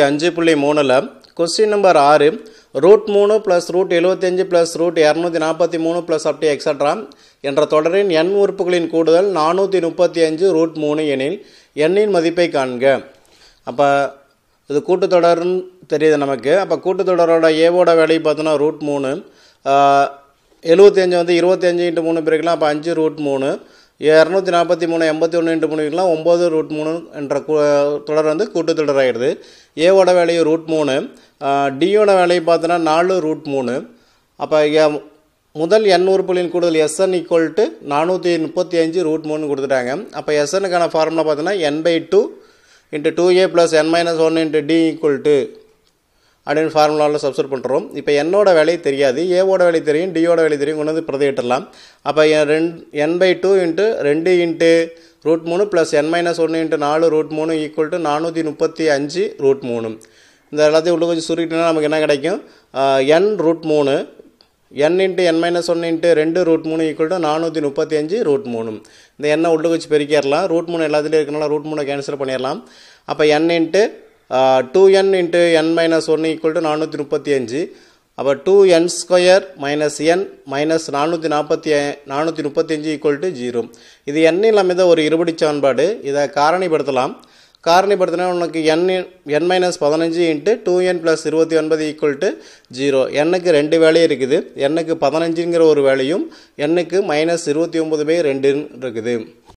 5.3ல question number 6 √3 + √75 + √243 + up to etc. என்ற தொடரின் n உறுப்புகளின் கூடுதல் 435 √3 எனில் n இன் மதிப்பை காண்க. அப்போ இது கூட்டுத்தொடர்னு தெரியுது நமக்கு. அப்போ கூட்டுத்தொடரோட ஏவோட வேல்யூ பார்த்தோன்னா √3, 75 வந்து 25 × 3 பிரிக்கலாம். அப்போ 5 √3, 243 81 × 3 பிரிக்கலாம். 9 √3 என்ற தொடர் வந்து கூட்டுத்தொடர் ஆகிடுது. ஏவோட வேல்யூ √3, டியோட வேல்யூ பார்த்தோன்னா 4 √3. அப்போ முதல் n உறுப்புகளின் கூடுதல் Sn = 435 √3 கொடுத்துட்டாங்க. அப்போ Snக்கான ஃபார்முலா பார்த்தோன்னா n/2 × 2a + n - 1 × d = அப்படின்னு ஃபார்முலாவில் சப்ஸ்டிட் பண்ணுறோம். இப்போ என்னோட வேலையை தெரியாது, ஏவோட வேலையை தெரியும், டியோட வேலையை தெரியும், கொண்டு வந்து பிரதியிட்டலாம். அப்போ n/2 × 2 × √3 + n - 1 × 4 √3 = 435 √3. இந்த எல்லாத்தையும் உள்ள கொஞ்சம் சுருக்கிட்டோன்னா நமக்கு என்ன கிடைக்கும்? n √3, n × n - 1 × 2 √3 = 435 √3. இந்த எண்ணை உள்ள வச்சு பெருக்கிடலாம். √3 எல்லாத்துலேயும் இருக்கனால √3 கேன்சல் பண்ணிடலாம். அப்போ n × 2n × n - 1 = 435. அப்போ 2n² - n - 435 = 0. இது n-இல் அமைந்த ஒரு இருபடி சமன்பாடு. இதை காரணிப்படுத்தலாம். காரணிப்படுத்தினா உனக்கு n - 15 × 2n + 29 = 0. n-க்கு 2 வேல்யூ இருக்குது. n-க்கு 15ங்கிற ஒரு வேல்யூயும் n-க்கு -29/2 இருக்குது.